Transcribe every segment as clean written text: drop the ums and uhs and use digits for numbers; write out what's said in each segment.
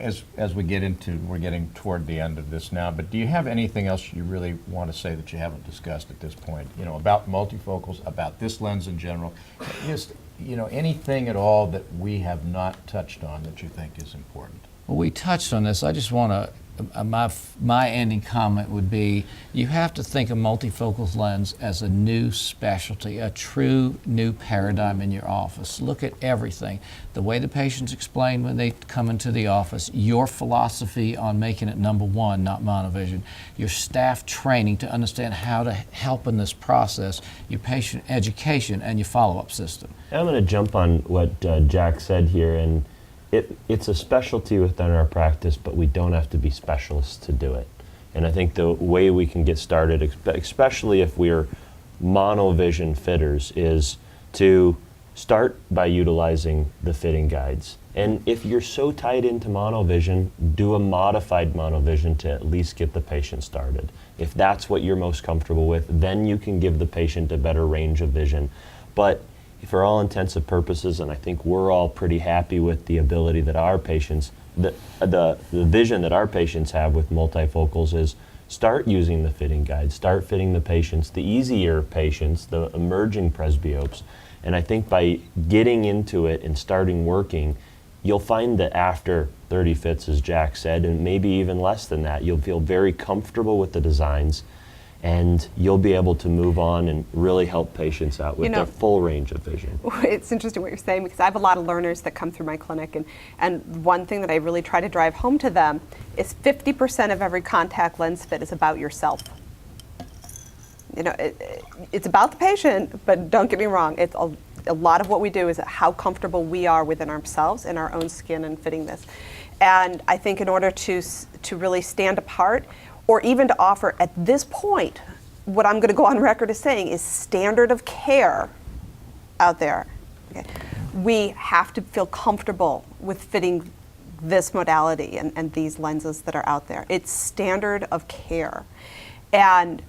As we get into, we're getting toward the end of this now, but do you have anything else you really want to say that you haven't discussed at this point? You know, about multifocals, about this lens in general, just, you know, anything at all that we have not touched on that you think is important? Well, we touched on this. I just want to, my ending comment would be, you have to think of multifocal lens as a new specialty, a true new paradigm in your office. Look at everything. The way the patients explain when they come into the office, your philosophy on making it number one, not monovision, your staff training to understand how to help in this process, your patient education, and your follow-up system. I'm going to jump on what Jack said here, and it's a specialty within our practice, but we don't have to be specialists to do it. And I think the way we can get started, especially if we're monovision fitters, is to start by utilizing the fitting guides. And if you're so tied into monovision, do a modified monovision to at least get the patient started. If that's what you're most comfortable with, then you can give the patient a better range of vision. But for all intents and purposes, and I think we're all pretty happy with the ability that our patients, the vision that our patients have with multifocals, is start using the fitting guide, start fitting the patients, the easier patients, the emerging presbyopes. And I think by getting into it and starting working, you'll find that after 30 fits, as Jack said, and maybe even less than that, you'll feel very comfortable with the designs, and you'll be able to move on and really help patients out with their full range of vision. It's interesting what you're saying, because I have a lot of learners that come through my clinic, and one thing that I really try to drive home to them is 50% of every contact lens fit is about yourself. You know, it's about the patient, but don't get me wrong, it's a lot of what we do is how comfortable we are within ourselves and our own skin and fitting this. And I think in order to really stand apart, or even to offer at this point, what I'm going to go on record as saying is standard of care out there. Okay. We have to feel comfortable with fitting this modality and these lenses that are out there. It's standard of care. And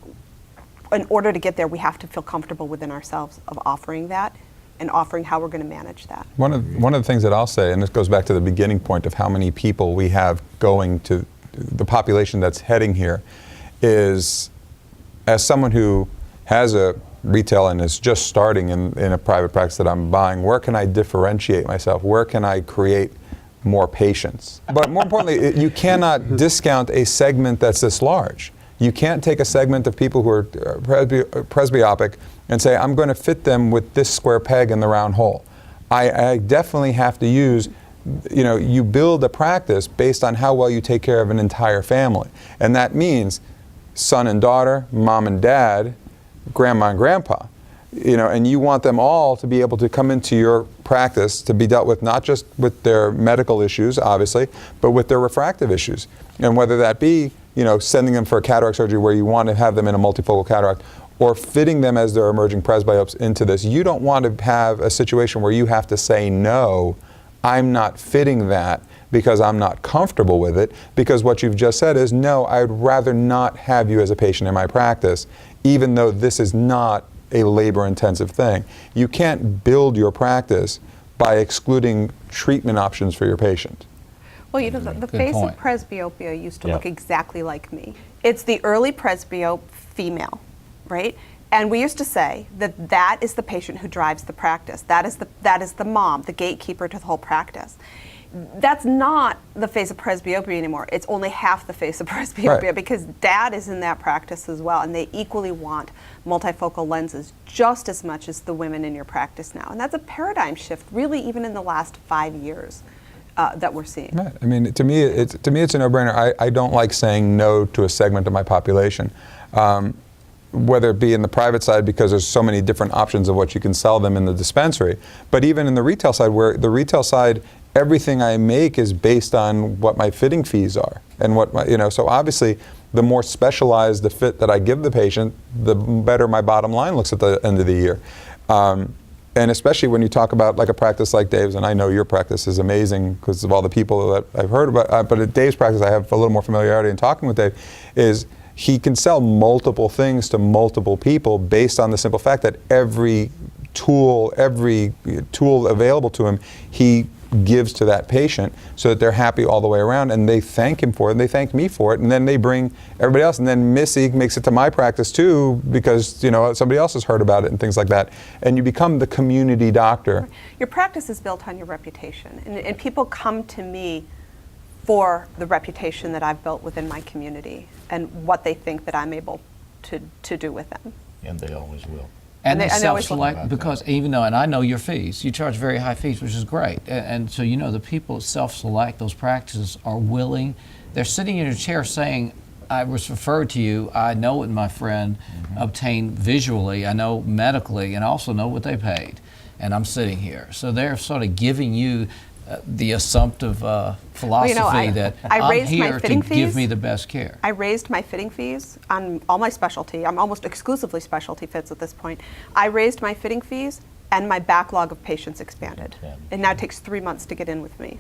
in order to get there, we have to feel comfortable within ourselves of offering that and offering how we're going to manage that. One of the things that I'll say, and this goes back to the beginning point of how many people we have going to the population that's heading here, is, as someone who has a retail and is just starting in a private practice that I'm buying, where can I differentiate myself? Where can I create more patients? But more importantly, you cannot discount a segment that's this large. You can't take a segment of people who are presbyopic and say, I'm going to fit them with this square peg in the round hole. I definitely have to use, you know, you build a practice based on how well you take care of an entire family. And that means son and daughter, mom and dad, grandma and grandpa. You know, and you want them all to be able to come into your practice to be dealt with, not just with their medical issues, obviously, but with their refractive issues. And whether that be, you know, sending them for a cataract surgery where you want to have them in a multifocal cataract, or fitting them as their emerging presbyopes into this. You don't want to have a situation where you have to say, no, I'm not fitting that because I'm not comfortable with it, because what you've just said is, no, I'd rather not have you as a patient in my practice, even though this is not a labor-intensive thing. You can't build your practice by excluding treatment options for your patient. Well, you know, the face of presbyopia used to look exactly like me. It's the early presbyope female, right? And we used to say that that is the patient who drives the practice. That is the mom, the gatekeeper to the whole practice. That's not the face of presbyopia anymore. It's only half the face of presbyopia, because dad is in that practice as well, and they equally want multifocal lenses just as much as the women in your practice now. And that's a paradigm shift, really, even in the last 5 years that we're seeing. Right. I mean, to me, it's a no-brainer. I don't like saying no to a segment of my population. Whether it be in the private side, because there's so many different options of what you can sell them in the dispensary, but even in the retail side, where the retail side, everything I make is based on what my fitting fees are, and what my, you know, so obviously the more specialized the fit that I give the patient, the better my bottom line looks at the end of the year. And especially when you talk about like a practice like Dave's, and I know your practice is amazing because of all the people that I've heard about, but at Dave's practice I have a little more familiarity in talking with Dave, is he can sell multiple things to multiple people based on the simple fact that every tool available to him, he gives to that patient so that they're happy all the way around, and they thank him for it, and they thank me for it, and then they bring everybody else, and then Missy makes it to my practice too because, you know, somebody else has heard about it and things like that. And you become the community doctor. Your practice is built on your reputation, and people come to me for the reputation that I've built within my community and what they think that I'm able to do with them. And they always will. And And they they always self-select look- because even though, and I know your fees, you charge very high fees, which is great. And so, you know, the people that self-select those practices are willing, they're sitting in a chair saying, I was referred to you, I know what my friend obtained visually, I know medically, and I also know what they paid. And I'm sitting here. So they're sort of giving you the assumptive philosophy that I I'm raised my here to fitting give fees. me the best care. I raised my fitting fees on all my specialty. I'm almost exclusively specialty fits at this point. I raised my fitting fees, and my backlog of patients expanded. Yeah. It now takes 3 months to get in with me.